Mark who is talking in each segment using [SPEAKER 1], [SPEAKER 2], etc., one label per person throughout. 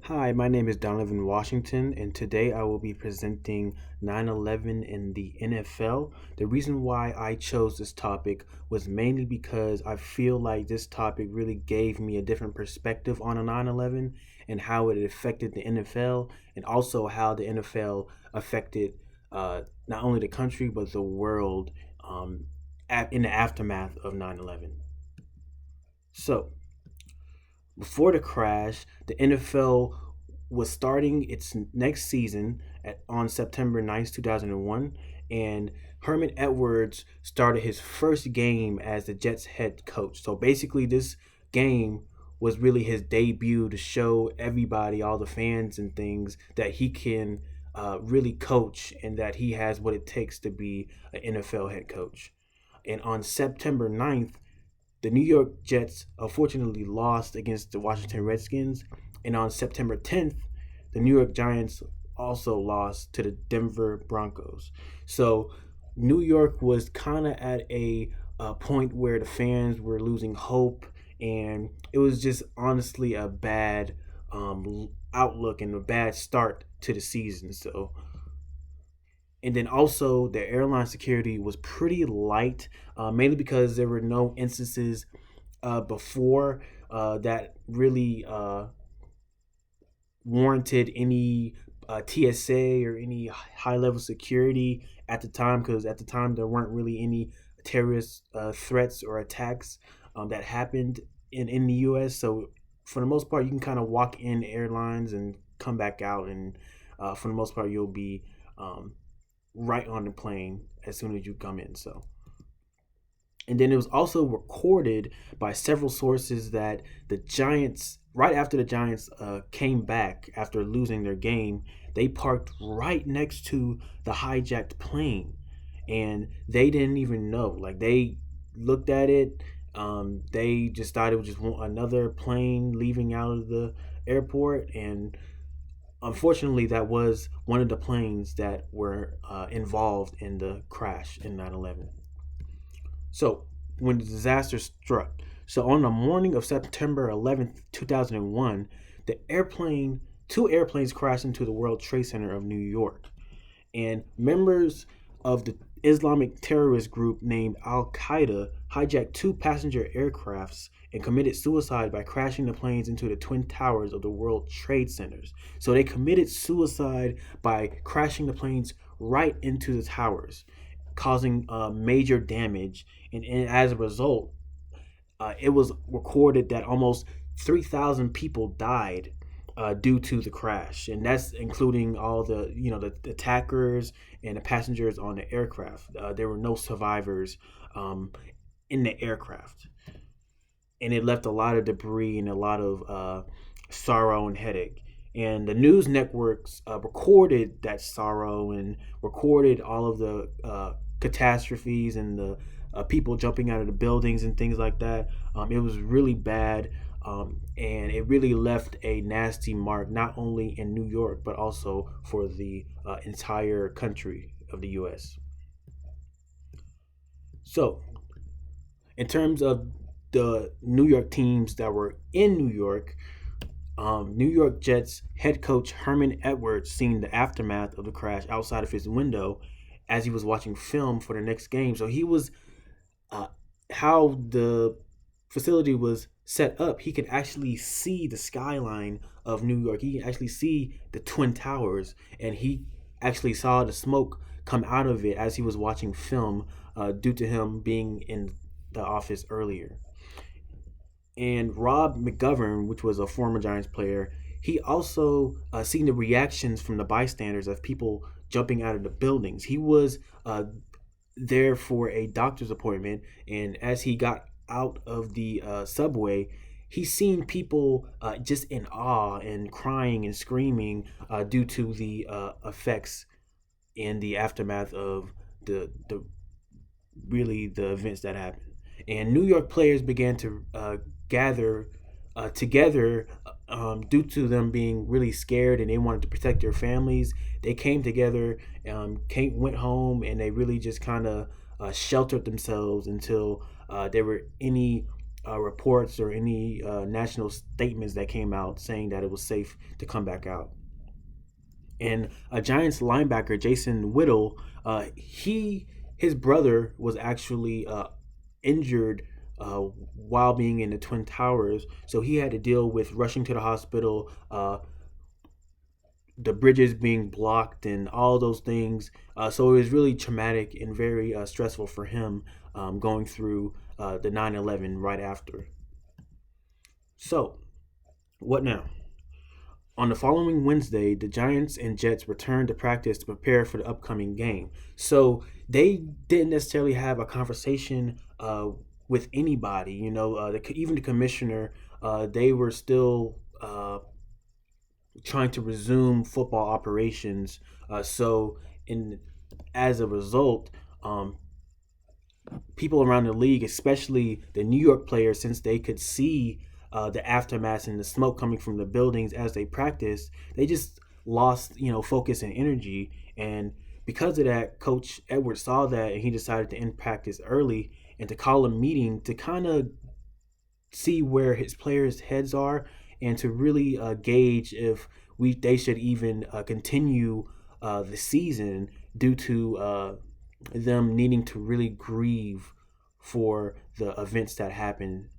[SPEAKER 1] Hi, my name is Donovan Washington, and today I will be presenting 9/11 in the NFL. The reason why I chose this topic was mainly because I feel like this topic really gave me a different perspective on a 9/11 and how it affected the NFL, and also how the NFL affected not only the country but the world in the aftermath of 9/11. So, before the crash, the NFL was starting its next season on September 9th, 2001, and Herman Edwards started his first game as the Jets head coach. So basically, this game was really his debut to show everybody, all the fans and things, that he can really coach and that he has what it takes to be an NFL head coach. And on September 9th, the New York Jets unfortunately lost against the Washington Redskins, and on September 10th, the New York Giants also lost to the Denver Broncos. So New York was kind of at a point where the fans were losing hope, and it was just honestly a bad outlook and a bad start to the season. So and then also the airline security was pretty light, mainly because there were no instances before that really warranted any TSA or any high level security at the time, because at the time there weren't really any terrorist threats or attacks that happened in the US. So for the most part, you can kind of walk in airlines and come back out, and for the most part, you'll be um, right on the plane as soon as you come in. So, and then it was also recorded by several sources that the Giants, right after the Giants came back after losing their game, they parked right next to the hijacked plane, and they didn't even know. Like they looked at it, they just thought it was just another plane leaving out of the airport, and unfortunately, that was one of the planes that were involved in the crash in 9/11. So, when the disaster struck, so on the morning of September 11th, 2001, two airplanes crashed into the World Trade Center of New York, and members of the Islamic terrorist group named Al Qaeda hijacked two passenger aircrafts and committed suicide by crashing the planes into the twin towers of the World Trade Centers. So they committed suicide by crashing the planes right into the towers, causing major damage. And as a result, it was recorded that almost 3,000 people died due to the crash, and that's including all the attackers and the passengers on the aircraft. There were no survivors um, in the aircraft, and it left a lot of debris and a lot of sorrow and headache. And the news networks recorded that sorrow and recorded all of the catastrophes and the people jumping out of the buildings and things like that. It was really bad, and it really left a nasty mark, not only in New York, but also for the entire country of the U.S. So, in terms of the New York teams that were in New York, New York Jets head coach Herman Edwards seen the aftermath of the crash outside of his window as he was watching film for the next game. So he was uh, how the facility was set up. He could actually see the skyline of New York. He could actually see the twin towers, and he actually saw the smoke come out of it as he was watching film, due to him being in the office earlier. And Rob McGovern, which was a former Giants player, he also seen the reactions from the bystanders of people jumping out of the buildings. He was there for a doctor's appointment, and as he got out of the subway, he seen people just in awe and crying and screaming due to the effects and the aftermath of the really the events that happened. And New York players began to gather together due to them being really scared and they wanted to protect their families. They came together, went home, and they really just kind of sheltered themselves until there were any reports or any national statements that came out saying that it was safe to come back out. And a Giants linebacker, Jason Whittle, he his brother was actually injured while being in the Twin Towers, so he had to deal with rushing to the hospital, the bridges being blocked, and all those things. So it was really traumatic and very stressful for him going through the 9/11 right after. So, what now? On the following Wednesday, the Giants and Jets returned to practice to prepare for the upcoming game. So they didn't necessarily have a conversation with anybody. Even the commissioner, they were still trying to resume football operations. So, in as a result, um, people around the league, especially the New York players, since they could see the aftermath and the smoke coming from the buildings as they practiced, they just lost, focus and energy. And because of that, Coach Edwards saw that and he decided to end practice early and to call a meeting to kind of see where his players' heads are and to really gauge if they should even continue the season due to them needing to really grieve for the events that happened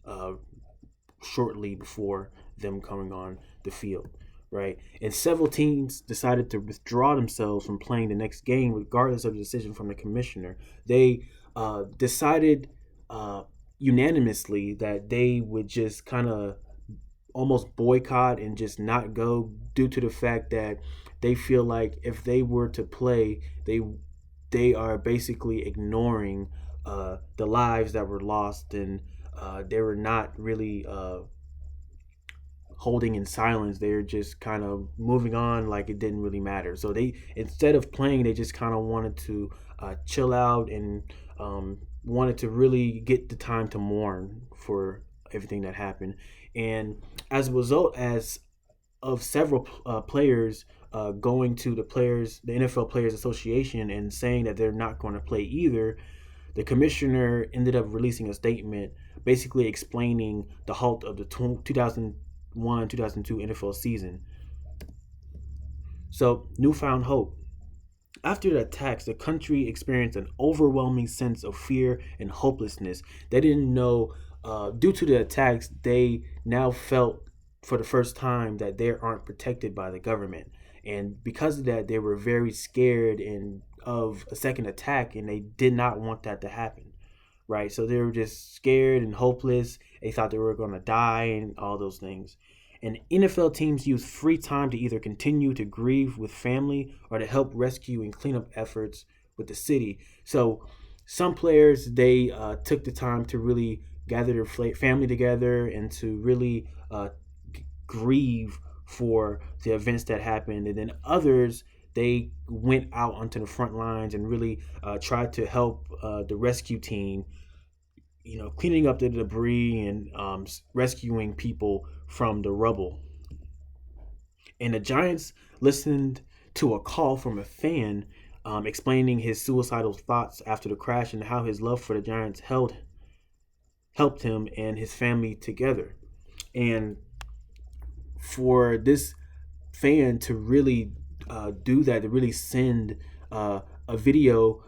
[SPEAKER 1] shortly before them coming on the field, right? And several teams decided to withdraw themselves from playing the next game, regardless of the decision from the commissioner. They decided unanimously that they would just kind of almost boycott and just not go due to the fact that they feel like if they were to play, they are basically ignoring the lives that were lost, and they were not really holding in silence. They were just kind of moving on like it didn't really matter. So they, instead of playing, they just kind of wanted to chill out and wanted to really get the time to mourn for everything that happened. And as a result, as of several players going to the NFL Players Association and saying that they're not going to play either, the commissioner ended up releasing a statement basically explaining the halt of the 2001-2002 NFL season. So, newfound hope. After the attacks, the country experienced an overwhelming sense of fear and hopelessness. They didn't know, due to the attacks, they now felt for the first time that they aren't protected by the government. And because of that, they were very scared and of a second attack, and they did not want that to happen, right? So they were just scared and hopeless. They thought they were going to die and all those things. And NFL teams use free time to either continue to grieve with family or to help rescue and cleanup efforts with the city. So some players, they took the time to really gather their family together and to really grieve for the events that happened. And then others, they went out onto the front lines and really tried to help the rescue team, cleaning up the debris and rescuing people from the rubble. And the Giants listened to a call from a fan explaining his suicidal thoughts after the crash and how his love for the Giants helped him and his family together. And for this fan to really do that, to really send a video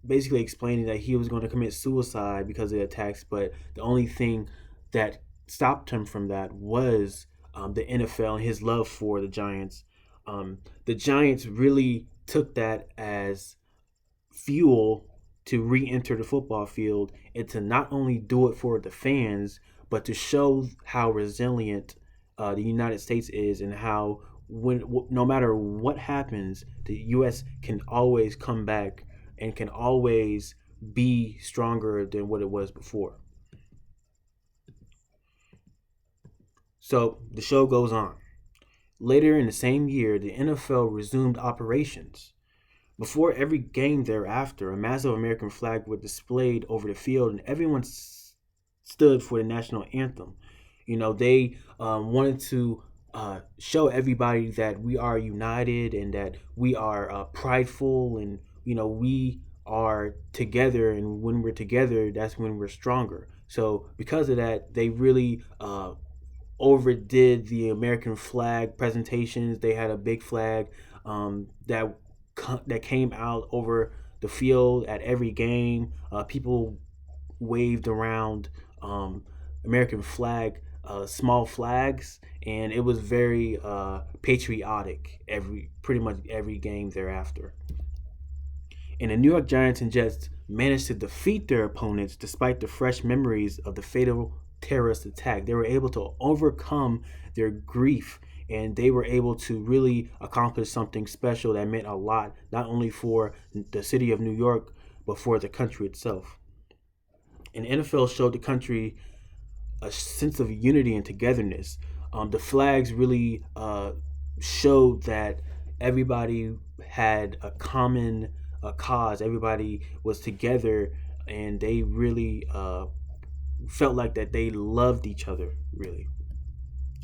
[SPEAKER 1] basically explaining that he was going to commit suicide because of the attacks, but the only thing that stopped him from that was the NFL and his love for the Giants. The Giants really took that as fuel to re-enter the football field and to not only do it for the fans, but to show how resilient the United States is and how no matter what happens, the U.S. can always come back and can always be stronger than what it was before. So the show goes on. Later in the same year, the NFL resumed operations. Before every game thereafter, a massive American flag was displayed over the field, and everyone stood for the national anthem. They wanted to show everybody that we are united and that we are prideful, and we are together. And when we're together, that's when we're stronger. So because of that, they really overdid the American flag presentations. They had a big flag that that came out over the field at every game. People waved around um, American flag, small flags, and it was very patriotic. Every pretty much every game thereafter. And the New York Giants and Jets managed to defeat their opponents despite the fresh memories of the fatal terrorist attack. They were able to overcome their grief, and they were able to really accomplish something special that meant a lot, not only for the city of New York, but for the country itself. And the NFL showed the country a sense of unity and togetherness. The flags really showed that everybody had a common cause. Everybody was together, and they really felt like that they loved each other. Really.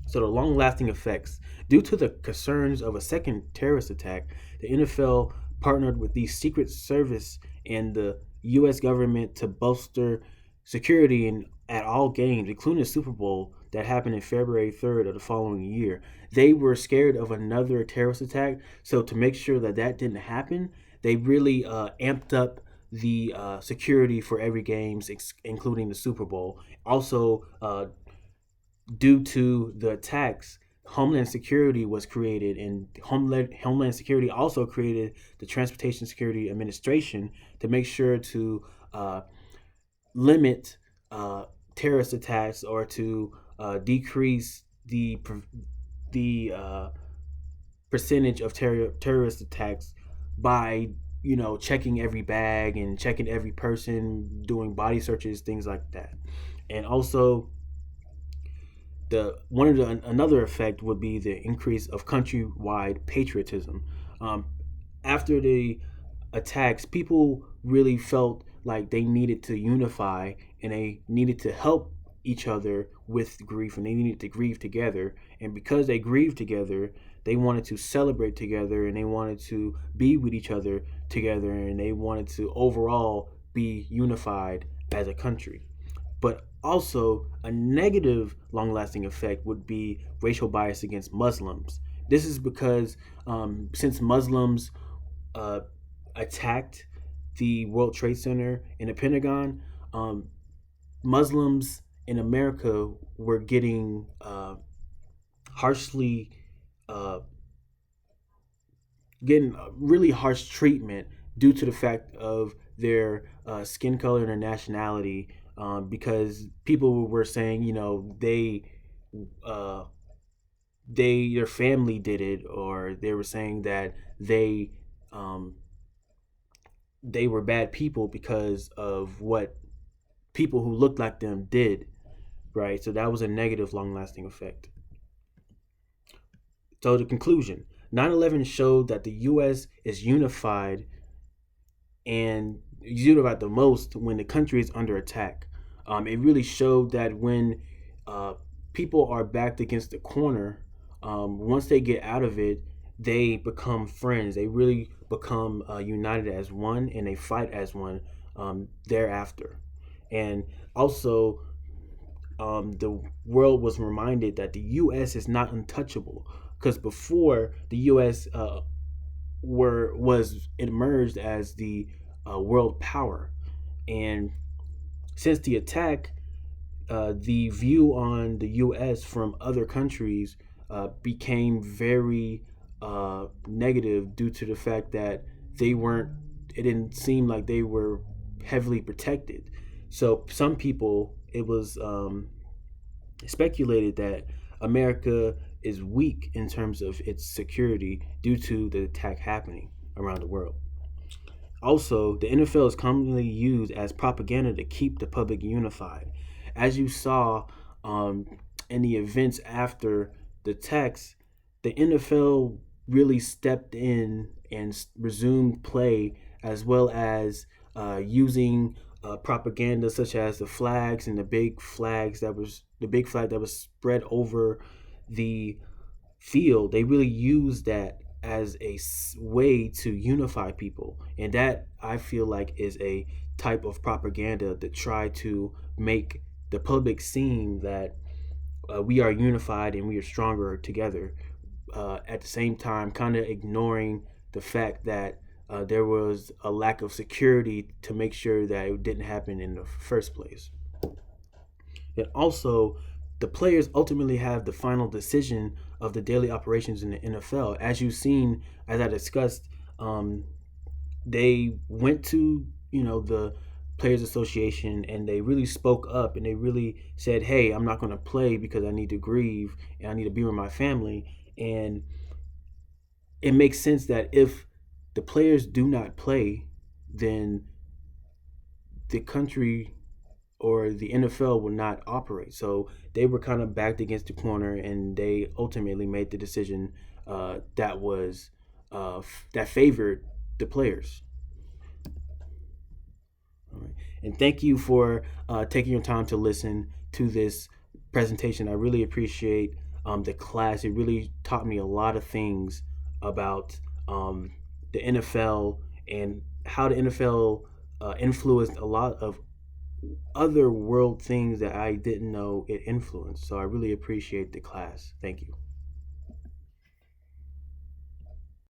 [SPEAKER 1] So the long-lasting effects, due to the concerns of a second terrorist attack, the NFL partnered with the Secret Service and the U.S. government to bolster security at all games, including the Super Bowl that happened in February 3rd of the following year. They were scared of another terrorist attack, so to make sure that that didn't happen, they really amped up the security for every games, including the Super Bowl. Also, due to the attacks, Homeland Security was created, and Homeland Security also created the Transportation Security Administration to make sure to limit terrorist attacks or to decrease the percentage of terrorist attacks by checking every bag and checking every person, doing body searches, things like that. And also the one of the another effect would be the increase of countrywide patriotism. Um, After the attacks, people really felt like they needed to unify and they needed to help each other with grief, and they needed to grieve together. And because they grieved together, they wanted to celebrate together, and they wanted to be with each other together, and they wanted to overall be unified as a country. But also, a negative long lasting effect would be racial bias against Muslims. This is because since Muslims uh, attacked the World Trade Center and the Pentagon, Muslims in America were getting harshly, uh, getting really harsh treatment due to the fact of their skin color and their nationality, because people were saying, uh, their family did it, or they were saying that um, they were bad people because of what people who looked like them did, right? So that was a negative, long lasting effect. So, the conclusion: 9/11 showed that the U.S. is unified, and unified the most when the country is under attack. It really showed that when uh, people are backed against the corner, once they get out of it, they become friends. They really become united as one, and they fight as one thereafter. And also, the world was reminded that the U.S. is not untouchable, because before the U.S. Was emerged as the world power, and since the attack, the view on the U.S. from other countries became very negative due to the fact that they weren't. It didn't seem like they were heavily protected. So some people, it was speculated that America is weak in terms of its security due to the attack happening around the world. Also, the NFL is commonly used as propaganda to keep the public unified. As you saw um, in the events after the text, the NFL really stepped in and resumed play, as well as using propaganda such as the flags and the big flag that was spread over the field. They really used that as a way to unify people, and that I feel like is a type of propaganda to try to make the public seeing that we are unified and we are stronger together. At the same time, kind of ignoring the fact that there was a lack of security to make sure that it didn't happen in the first place. And also, the players ultimately have the final decision of the daily operations in the NFL. As you've seen, as I discussed, um, they went to the Players Association and they really spoke up and they really said, "Hey, I'm not going to play because I need to grieve and I need to be with my family." And it makes sense that if the players do not play, then the country or the NFL will not operate. So they were kind of backed against the corner, and they ultimately made the decision that was that favored the players. All right. And thank you for taking your time to listen to this presentation. I really appreciate the class. It really taught me a lot of things about the NFL and how the NFL influenced a lot of other world things that I didn't know it influenced. So I really appreciate the class. Thank you.